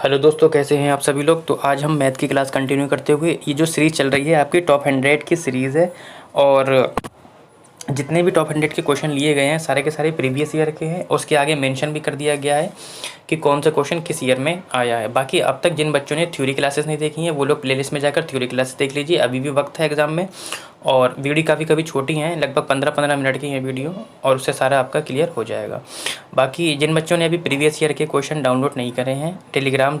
Hello दोस्तों, कैसे हैं आप सभी लोग। तो आज हम मैथ की क्लास कंटिन्यू करते हुए ये जो सीरीज़ चल रही है आपकी टॉप 100 की सीरीज़ है। और जितने भी टॉप 100 के क्वेश्चन लिए गए हैं सारे के सारे प्रीवियस ईयर के हैं। उसके आगे मेंशन भी कर दिया गया है कि कौन सा क्वेश्चन किस ईयर में आया है। बाकी अब तक जिन बच्चों ने थ्योरी क्लासेस नहीं देखी हैं वो लोग प्लेलिस्ट में जाकर थ्योरी क्लासेस देख लीजिए, अभी भी वक्त है एग्ज़ाम में। और वीडियो कभी छोटी हैं, लगभग 15-15 मिनट की है वीडियो, और उससे सारा आपका क्लियर हो जाएगा। बाकी जिन बच्चों ने अभी प्रीवियस ईयर के क्वेश्चन डाउनलोड नहीं करे हैं, टेलीग्राम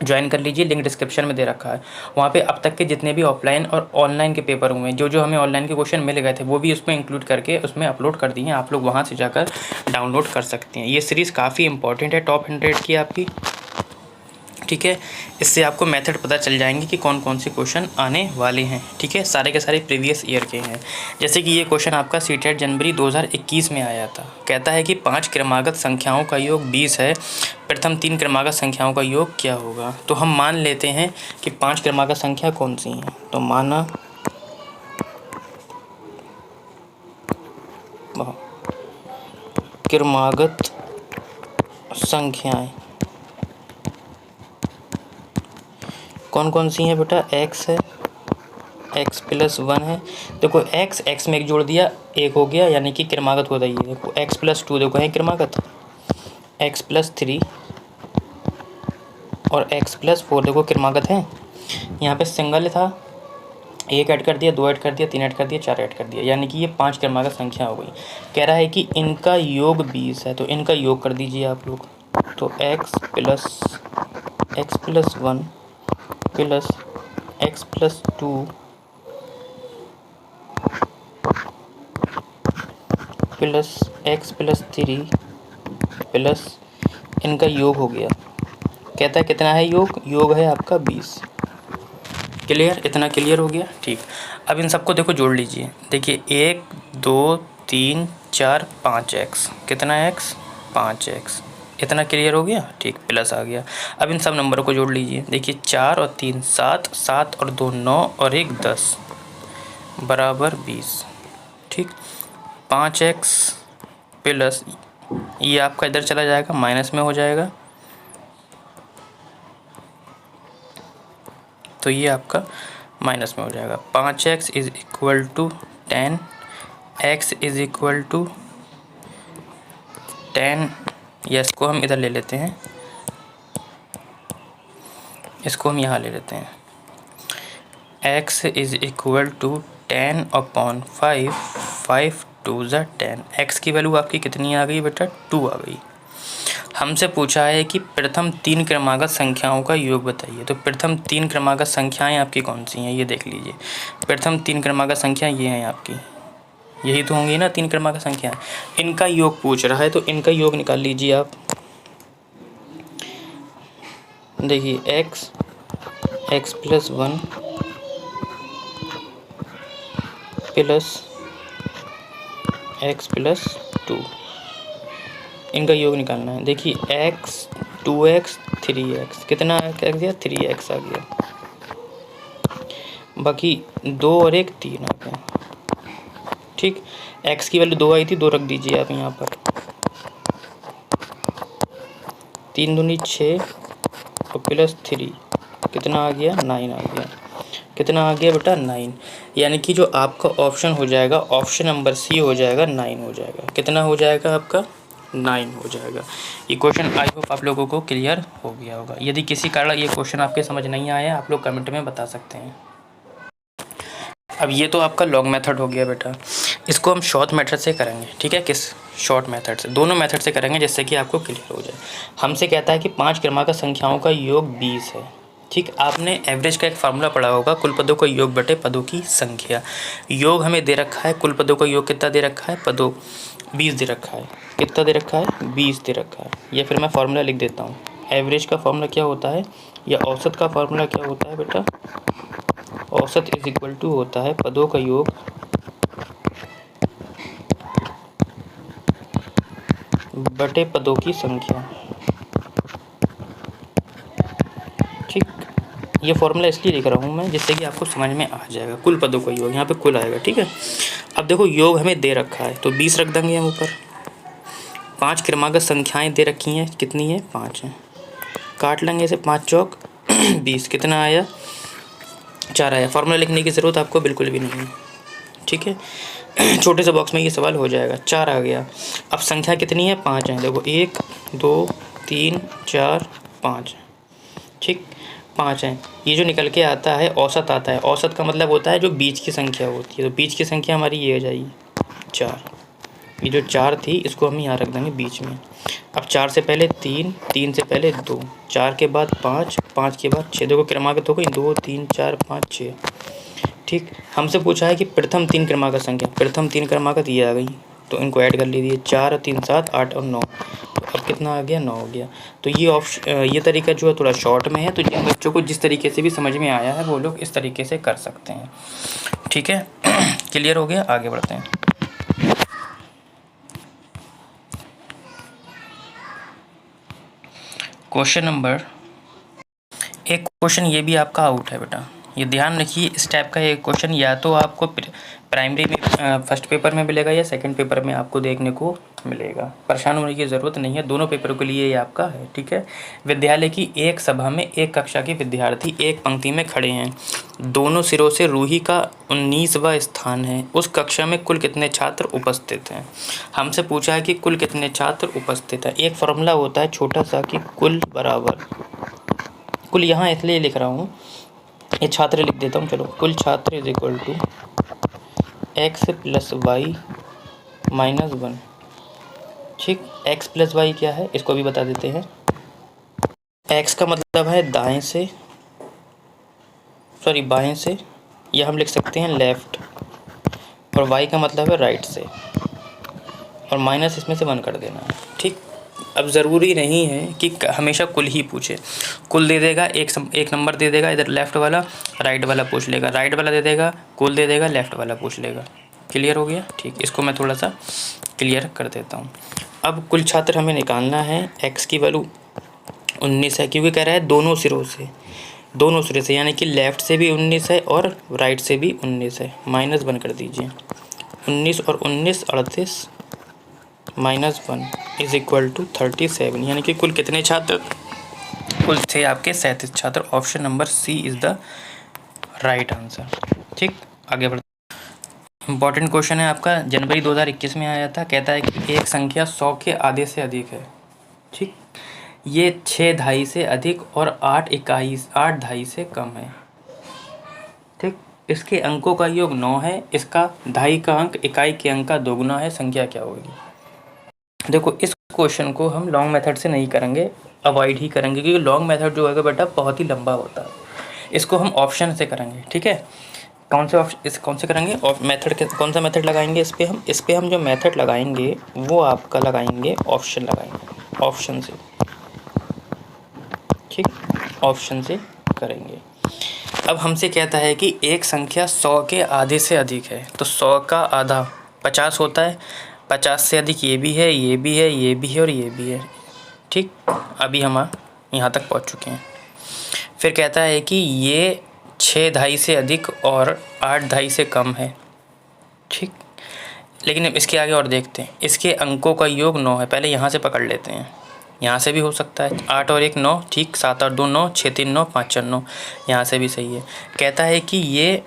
ज्वाइन कर लीजिए, लिंक डिस्क्रिप्शन में दे रखा है। वहाँ पे अब तक के जितने भी ऑफलाइन और ऑनलाइन के पेपर हुए हैं, जो हमें ऑनलाइन के क्वेश्चन मिल गए थे वो भी उसमें इंक्लूड करके उसमें अपलोड कर दिए हैं। आप लोग वहाँ से जाकर डाउनलोड कर सकते हैं। ये सीरीज़ काफ़ी इंपॉर्टेंट है टॉप 100 की आपकी, ठीक है। इससे आपको मेथड पता चल जाएंगे कि कौन कौन से क्वेश्चन आने वाले हैं, ठीक है। सारे के सारे प्रीवियस ईयर के हैं। जैसे कि ये क्वेश्चन आपका सीटेट जनवरी 2021 में आया था। कहता है कि 5 क्रमागत संख्याओं का योग 20 है, प्रथम 3 क्रमागत संख्याओं का योग क्या होगा। तो हम मान लेते हैं कि 5 क्रमागत संख्या कौन सी हैं। तो माना क्रमागत संख्याएं कौन कौन सी हैं बेटा। x है, x + 1 है। देखो x में एक जोड़ दिया, एक हो गया, यानी कि क्रमागत होता ही है। देखो x + 2 देखो है क्रमागत, x + 3 और x + 4 देखो क्रमागत है। यहाँ पे सिंगल था, 1 ऐड कर दिया, 2 ऐड कर दिया, 3 ऐड कर दिया, 4 ऐड कर दिया, यानी कि ये 5 क्रमागत संख्या हो गई। कह रहा है कि इनका योग 20 है, तो इनका योग कर दीजिए आप लोग। तो x + 1 plus x + 2 plus x + 3 plus इनका योग हो गया। कहता है कितना है योग है आपका 20। क्लियर, इतना क्लियर हो गया, ठीक। अब इन सबको देखो जोड़ लीजिए। देखिए 1 2 3 4 5x, कितना x 5x, इतना क्लियर हो गया, ठीक। प्लस आ गया। अब इन सब नंबरों को जोड़ लीजिए। देखिए 4 और 3 7, 7 और 2 9 और 1 10 बराबर 20, ठीक। 5x प्लस ये आपका इधर चला जाएगा, माइनस में हो जाएगा, तो ये आपका माइनस में हो जाएगा। 5x = 10, x = 10, या इसको हम इधर ले लेते हैं, इसको हम यहाँ ले लेते हैं। x = 10/5, 5 2 = 10। x की वैल्यू आपकी कितनी आ गई बेटा, 2 आ गई। हमसे पूछा है कि प्रथम 3 क्रमागत संख्याओं का योग बताइए। तो प्रथम 3 क्रमागत संख्याएं आपकी कौन सी हैं, ये देख लीजिए। प्रथम 3 क्रमागत संख्याएं ये हैं आपकी, यही तो होंगी ना 3 क्रमागत संख्याएं। इनका योग पूछ रहा है, तो इनका योग निकाल लीजिए आप। देखिए x + 1 प्लस x + 2, इनका योग निकालना है। देखिए x 2x 3x, कितना आ गया 3x आ गया। बाकी 2 और 1 3 आ गया, ठीक। x की वैल्यू 2 आई थी, 2 रख दीजिए आप यहाँ पर। 3 दूनी 6 और प्लस 3 कितना आ गया 9 आ गया। कितना आ गया बेटा 9, यानी कि जो आपका ऑप्शन हो जाएगा, ऑप्शन नंबर सी हो जाएगा, 9 हो जाएगा। कितना हो जाएगा आपका 9 हो जाएगा। ये क्वेश्चन आई होप आप लोगों को क्लियर हो गया होगा। यदि किसी कारण ये क्वेश्चन आपके समझ नहीं आया, आप लोग कमेंट में बता सकते हैं। अब ये तो आपका लॉन्ग मेथड हो गया बेटा, इसको हम शॉर्ट मेथड से करेंगे, ठीक है। किस शॉर्ट मेथड से, दोनों मेथड से करेंगे जिससे कि आपको क्लियर हो जाए। हमसे कहता है कि 5 क्रमागत संख्याओं का योग 20 है, ठीक। आपने एवरेज का एक फार्मूला पढ़ा होगा, कुल पदों का योग बटे पदों की संख्या। योग हमें दे रखा है, कुल पदों का योग कितना दे रखा है, पदों 20 दे रखा है। कितना दे रखा है 20 दे रखा है। या फिर मैं फार्मूला लिख देता हूँ। एवरेज का फार्मूला क्या होता है, या औसत का फार्मूला क्या होता है बेटा, औसत = होता है पदों का योग बटे पदों की संख्या, ठीक। ये फॉर्मूला इसलिए लिख रहा हूँ मैं जिससे कि आपको समझ में आ जाएगा। कुल पदों का योग, यहाँ पे कुल आएगा, ठीक है। अब देखो योग हमें दे रखा है, तो 20 रख देंगे हम ऊपर। 5 क्रमागत संख्याएं दे रखी हैं, कितनी है 5 हैं। काट लेंगे इसे, 5 चौक 20, कितना आया 4 आया। फार्मूला लिखने की ज़रूरत आपको बिल्कुल भी नहीं है, ठीक है। छोटे से बॉक्स में ये सवाल हो जाएगा, 4 आ गया। अब संख्या कितनी है, 5 है। देखो 1 2 3 4 5, ठीक 5 है। ये जो निकल के आता है औसत आता है, औसत का मतलब होता है जो बीच की संख्या होती है। तो बीच की संख्या हमारी ये हो जाएगी 4। ये जो 4 थी इसको हम यहाँ रख देंगे बीच में। अब 4 से पहले 3, 3 से पहले 2, 4 के बाद 5, 5 के बाद 6। देखो क्रमागत हो गई 2 3 4 5 6, ठीक। हमसे पूछा है कि प्रथम 3 क्रमागत संख्या, प्रथम 3 क्रमागत ये आ गई, तो इनको ऐड कर लीजिए। 4 3 7 8 और 9, तो अब कितना आ गया 9 हो गया। तो ये तरीका जो है थोड़ा शॉर्ट में है, तो जिन बच्चों को जिस तरीके से भी समझ में आया है वो लोग इस तरीके से कर सकते हैं, ठीक है। क्लियर हो गया, आगे बढ़ते हैं। क्वेश्चन नंबर, एक क्वेश्चन ये भी आपका आउट है बेटा, ये ध्यान रखिए। इस टाइप का एक क्वेश्चन या तो आपको प्राइमरी में फर्स्ट पेपर में मिलेगा या सेकंड पेपर में आपको देखने को मिलेगा। परेशान होने की ज़रूरत नहीं है, दोनों पेपरों के लिए ये आपका है, ठीक है। विद्यालय की एक सभा में एक कक्षा के विद्यार्थी एक पंक्ति में खड़े हैं, दोनों सिरों से रूही का 19वां स्थान है। उस कक्षा में कुल कितने छात्र उपस्थित हैं। हमसे पूछा है कि कुल कितने छात्र उपस्थित हैं। एक फॉर्मूला होता है छोटा सा कि कुल बराबर, कुल यहाँ इसलिए लिख रहा हूँ, ये छात्र लिख देता हूँ, चलो। कुल छात्र is equal to x plus y minus 1, ठीक। एक्स प्लस वाई क्या है इसको भी बता देते हैं। एक्स का मतलब है दाएं से, सॉरी बाएं से, या हम लिख सकते हैं लेफ़्ट, और वाई का मतलब है राइट से, और माइनस इसमें से 1 कर देना है, ठीक। अब ज़रूरी नहीं है कि हमेशा कुल ही पूछे। कुल दे देगा, एक नंबर दे देगा, इधर लेफ़्ट वाला राइट वाला पूछ लेगा, राइट वाला दे देगा, कुल दे देगा, लेफ़्ट वाला पूछ लेगा। क्लियर हो गया, ठीक। इसको मैं थोड़ा सा क्लियर कर देता हूँ। अब कुल छात्र हमें निकालना है, एक्स की वैल्यू 19 है, क्योंकि कह रहा है दोनों सिरों से, दोनों सिरे से, यानी कि लेफ़्ट से भी 19 है और राइट से भी 19 है। माइनस 1 कर दीजिए, 19 और 19 38 माइनस 1 इज इक्वल टू 37, यानी कि कुल कितने छात्र, कुल थे आपके 37 छात्र। Option number C is the right answer, ठीक। आगे बढ़ते। इंपॉर्टेंट क्वेश्चन है आपका, जनवरी 2021 में आया था। कहता है कि एक संख्या 100 के आधे से अधिक है, ठीक। ये 6 ढाई से अधिक और 8 ढाई से कम है, ठीक। इसके अंकों का योग 9 है, इसका ढाई का अंक इकाई के अंक का दोगुना है, संख्या क्या होगी। देखो इस क्वेश्चन को हम लॉन्ग मेथड से नहीं करेंगे, अवॉइड ही करेंगे, क्योंकि लॉन्ग मेथड जो है बेटा बहुत ही लंबा होता है। इसको हम ऑप्शन से करेंगे, ठीक है। कौन से करेंगे, और मेथड के कौन सा मेथड लगाएंगे इस पे हम जो मेथड लगाएंगे वो आपका लगाएंगे ऑप्शन, लगाएंगे ऑप्शन से, ठीक। ऑप्शन से करेंगे। अब हमसे कहता है कि एक संख्या 100 के आधे से अधिक है, तो 100 का आधा 50 होता है, 50 से अधिक ये भी है, ये भी है, ये भी है और ये भी है, ठीक। अभी हम यहाँ तक पहुँच चुके हैं। फिर कहता है कि ये 6 ढाई से अधिक और 8 ढाई से कम है, ठीक। लेकिन अब इसके आगे और देखते हैं। इसके अंकों का योग 9 है, पहले यहाँ से पकड़ लेते हैं, यहाँ से भी हो सकता है। 8 और 1 9, ठीक। 7 और 2 9, 6 3 9, 5 4 9, यहाँ से भी सही है। कहता है कि ये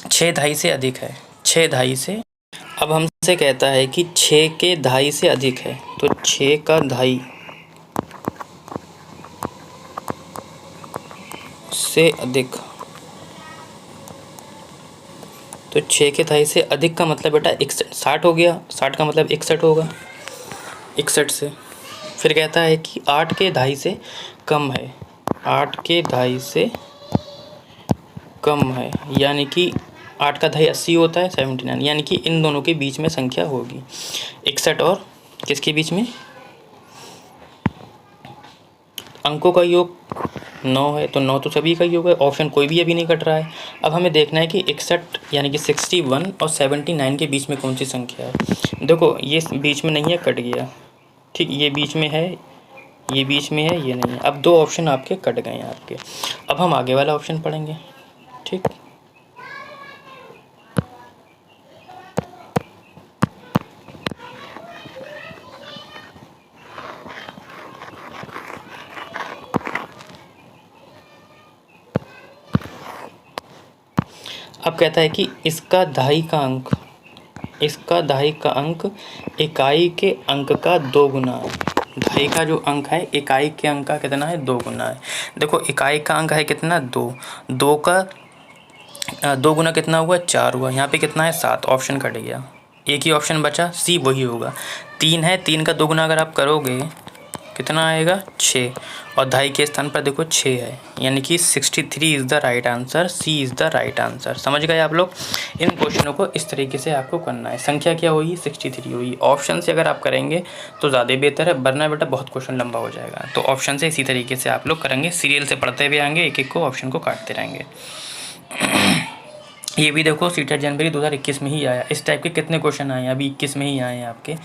6 ढाई से अधिक है, 6 ढाई से। अब हमसे कहता है कि 6 के ढाई से अधिक है, तो 6 का ढाई से अधिक, तो 6 के ढाई से अधिक का मतलब बेटा 60 हो गया, 60 का मतलब 61 होगा, 61 से। फिर कहता है कि 8 के ढाई से कम है, 8 के ढाई से कम है, यानी कि 8 का ढाई 80 होता है, 79, यानी कि इन दोनों के बीच में संख्या होगी 61 और किसके बीच में, अंकों का योग 9 है, तो 9 तो सभी का योग है, ऑप्शन कोई भी अभी नहीं कट रहा है। अब हमें देखना है कि 61 यानी कि 61 और 79 के बीच में कौन सी संख्या है। देखो ये बीच में नहीं है, कट गया, ठीक। ये बीच में है, ये बीच में है, ये नहीं है। अब 2 ऑप्शन आपके कट गए हैं आपके। अब हम आगे वाला ऑप्शन पढ़ेंगे, ठीक। अब कहता है कि इसका दहाई का अंक, इसका दहाई का अंक इकाई के अंक का 2 गुना है। दहाई का जो अंक है इकाई के अंक का कितना है, 2 गुना है। देखो इकाई का अंक है कितना, 2, 2 का 2 गुना कितना हुआ, 4 हुआ। यहाँ पे कितना है, 7, ऑप्शन कट गया, एक ही ऑप्शन बचा, सी वही होगा। 3 है, 3 का 2 गुना अगर आप करोगे कितना आएगा, 6, और दहाई के स्थान पर देखो 6 है, यानी कि 63 is the right answer, C is the right answer. समझ गए आप लोग। इन क्वेश्चनों को इस तरीके से आपको करना है। संख्या क्या हुई, 63 हुई। ऑप्शन से अगर आप करेंगे तो ज़्यादा बेहतर है, वरना बेटा बहुत क्वेश्चन लंबा हो जाएगा। तो ऑप्शन से इसी तरीके से आप लोग करेंगे, सीरियल से पढ़ते हुए आएंगे, एक एक को ऑप्शन को काटते रहेंगे। ये भी देखो सीटेट जनवरी 2021 में ही आया। इस टाइप के कितने क्वेश्चन आए हैं, अभी 21 में ही आए हैं आपके।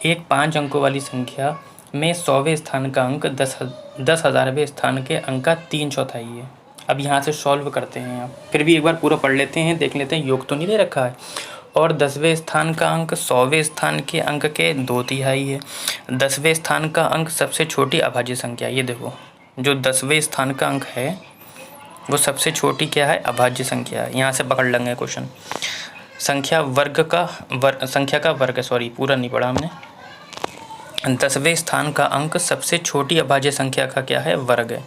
एक 5 अंकों वाली संख्या में 100वें स्थान का अंक 10,000वें स्थान के अंक का 3/4 है। अब यहाँ से सॉल्व करते हैं आप, फिर भी एक बार पूरा पढ़ लेते हैं, देख लेते हैं योग तो नहीं दे रखा है। और 10वें स्थान का अंक 100वें स्थान के अंक के 2/3 है। 10वें स्थान का अंक सबसे छोटी अभाज्य संख्या, ये देखो जो 10वें स्थान का अंक है वो सबसे छोटी क्या है, अभाज्य संख्या है। यहाँ से पकड़ लेंगे क्वेश्चन। संख्या का वर्ग सॉरी पूरा नहीं पढ़ा हमने। 10वें स्थान का अंक सबसे छोटी अभाज्य संख्या का क्या है, वर्ग है।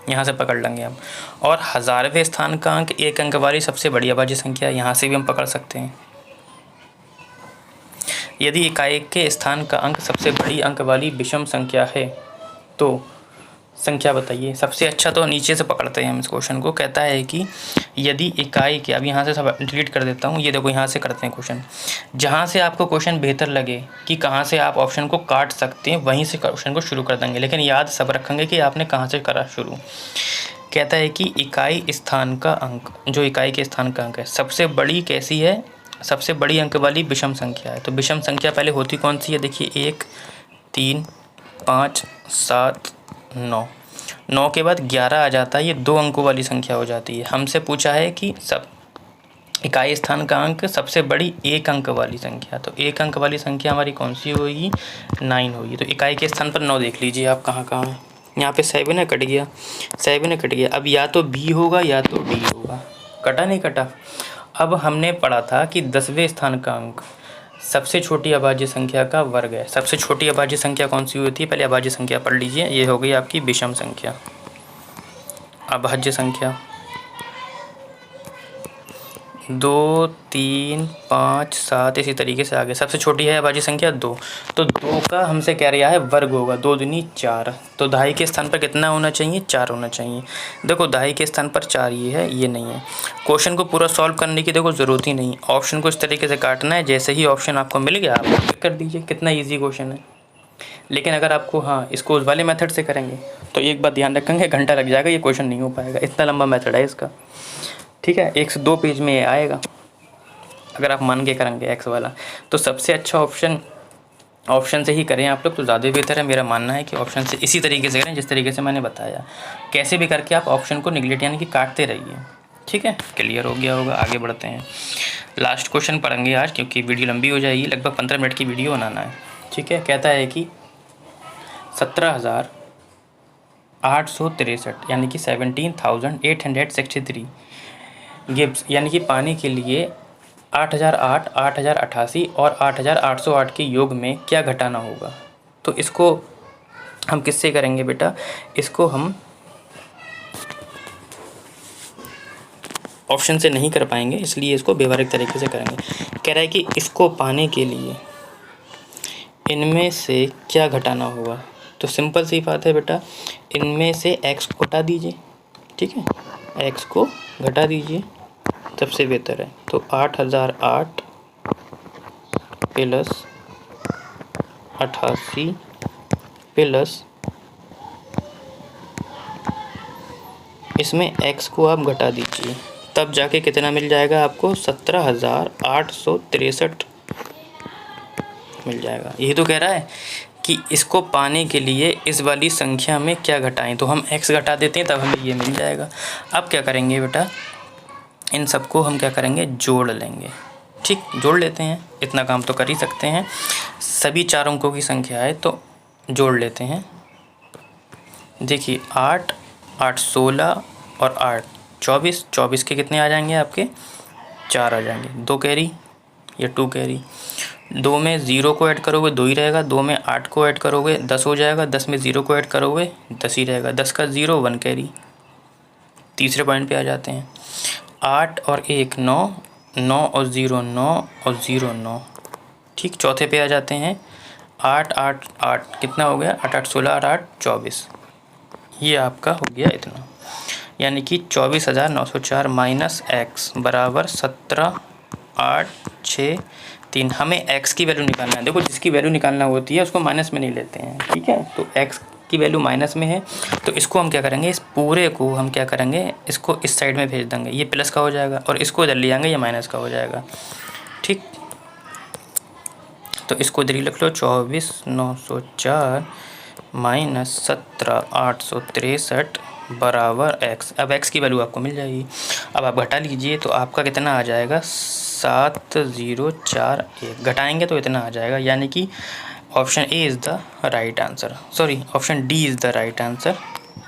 यहाँ से पकड़ लेंगे हम। और 1000वें स्थान का अंक 1 अंक वाली सबसे बड़ी अभाज्य संख्या, यहाँ से भी हम पकड़ सकते हैं। यदि इकाई के स्थान का अंक सबसे बड़ी अंक वाली विषम संख्या है तो संख्या बताइए। सबसे अच्छा तो नीचे से पकड़ते हैं हम इस क्वेश्चन को। कहता है कि यदि इकाई के, अब यहाँ से सब डिलीट कर देता हूँ, ये देखो यहाँ से करते हैं क्वेश्चन। जहाँ से आपको क्वेश्चन बेहतर लगे कि कहाँ से आप ऑप्शन को काट सकते हैं, वहीं से क्वेश्चन को शुरू कर देंगे, लेकिन याद सब रखेंगे कि आपने कहाँ से करा शुरू। कहता है कि इकाई स्थान का अंक, जो इकाई के स्थान का अंक है, सबसे बड़ी कैसी है, सबसे बड़ी अंक वाली विषम संख्या है। तो विषम संख्या पहले होती कौन सी है, देखिए 1, 3, 5, 7, 9 के बाद 11 आ जाता है, ये 2 अंकों वाली संख्या हो जाती है। हमसे पूछा है कि सब इकाई स्थान का अंक सबसे बड़ी 1 अंक वाली संख्या, तो 1 अंक वाली संख्या हमारी कौन सी होगी, 9 होगी। तो इकाई के स्थान पर 9 देख लीजिए आप कहाँ कहाँ है। यहाँ पे 7 कट गया, 7 कट गया। अब या तो बी होगा या तो डी होगा, कटा नहीं कटा। अब हमने पढ़ा था कि 10वें स्थान का अंक सबसे छोटी अभाज्य संख्या का वर्ग है। सबसे छोटी अभाज्य संख्या कौन सी होती है, पहले अभाज्य संख्या पढ़ लीजिए। ये हो गई आपकी विषम संख्या, अभाज्य संख्या 2, 3, 5, 7 इसी तरीके से आगे। सबसे छोटी है अभाज्य संख्या 2, तो 2 का हमसे कह रहा है वर्ग होगा, 2 दूनी 4। तो दहाई के स्थान पर कितना होना चाहिए, 4 होना चाहिए। देखो दहाई के स्थान पर 4 ये है, ये नहीं है। क्वेश्चन को पूरा सॉल्व करने की देखो ज़रूरत ही नहीं, ऑप्शन को इस तरीके से काटना है। जैसे ही ऑप्शन आपको मिल गया आप टिक कर दीजिए, कितना ईजी क्वेश्चन है। लेकिन अगर आपको इसको उस वाले मेथड से करेंगे तो एक बात ध्यान रखेंगे, घंटा लग जाएगा, ये क्वेश्चन नहीं हो पाएगा, इतना लंबा मेथड है इसका। ठीक है, 1 से 2 पेज में ये आएगा अगर आप मान के करेंगे एक्स वाला। तो सबसे अच्छा ऑप्शन से ही करें आप लोग तो ज़्यादा बेहतर है। मेरा मानना है कि ऑप्शन से इसी तरीके से करें जिस तरीके से मैंने बताया। कैसे भी करके आप ऑप्शन को निगलेक्ट यानी कि काटते रहिए। ठीक है, क्लियर हो गया होगा। आगे बढ़ते हैं, लास्ट क्वेश्चन पढ़ेंगे आज क्योंकि वीडियो लंबी हो जाएगी, लगभग 15 मिनट की वीडियो बनाना है। ठीक है, कहता है कि 17,863 यानी कि 17,863 गिब्स यानी कि पानी के लिए 8,008, 8,088 और 8,808 के योग में क्या घटाना होगा। तो इसको हम किससे करेंगे बेटा, इसको हम ऑप्शन से नहीं कर पाएंगे, इसलिए इसको व्यवहारिक तरीके से करेंगे। कह रहा है कि इसको पाने के लिए इनमें से क्या घटाना होगा। तो सिंपल सी बात है बेटा, इनमें से x को घटा दीजिए। ठीक है, x को घटा दीजिए, सबसे बेहतर है। तो 8,008 प्लस 88 प्लस इसमें x को आप घटा दीजिए, तब जाके कितना मिल जाएगा आपको, 17,863 मिल जाएगा। यही तो कह रहा है कि इसको पाने के लिए इस वाली संख्या में क्या घटाएं, तो हम x घटा देते हैं तब हमें ये मिल जाएगा। अब क्या करेंगे बेटा, इन सबको हम क्या करेंगे, जोड़ लेंगे। ठीक, जोड़ लेते हैं, इतना काम तो कर ही सकते हैं। सभी 4 अंकों की संख्या है तो जोड़ लेते हैं। देखिए 8, 8, 16 और 8, 24, 24 के कितने आ जाएंगे आपके 4 आ जाएंगे, 2 कैरी या 2 कैरी। 2 में 0 को ऐड करोगे 2 ही रहेगा, 2 में 8 को ऐड करोगे 10 हो जाएगा, 10 में 0 को ऐड करोगे 10 ही रहेगा, 10 का 0 1 कैरी। तीसरे पॉइंट पे आ जाते हैं, 8 और 1 9, 9 और 0 9 और 0 9। ठीक, चौथे पे आ जाते हैं, 8 8 8 कितना हो गया, 8 8 16 और 8 24। ये आपका हो गया इतना, यानी कि 24,904 माइनस एक्स बराबर 17 8 6 3। हमें x की वैल्यू निकालना है। देखो जिसकी वैल्यू निकालना होती है उसको माइनस में नहीं लेते हैं, ठीक है। तो x की वैल्यू माइनस में है, तो इसको हम क्या करेंगे, इस पूरे को हम क्या करेंगे, इसको इस साइड में भेज देंगे, ये प्लस का हो जाएगा, और इसको इधर ले आएंगे, ये माइनस का हो जाएगा। ठीक, तो इसको इधर ही लिख लो, 24,904 माइनस 17,863 बराबर x। अब x की वैल्यू आपको मिल जाएगी। अब आप घटा लीजिए तो आपका कितना आ जाएगा, 7041। घटाएंगे तो इतना आ जाएगा, यानी कि option A is the right answer, sorry option D is the right answer.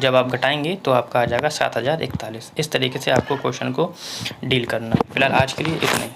जब आप घटाएंगे तो आपका आ जाएगा 7041। इस तरीके से आपको क्वेश्चन को डील करना। फिलहाल आज के लिए इतना ही।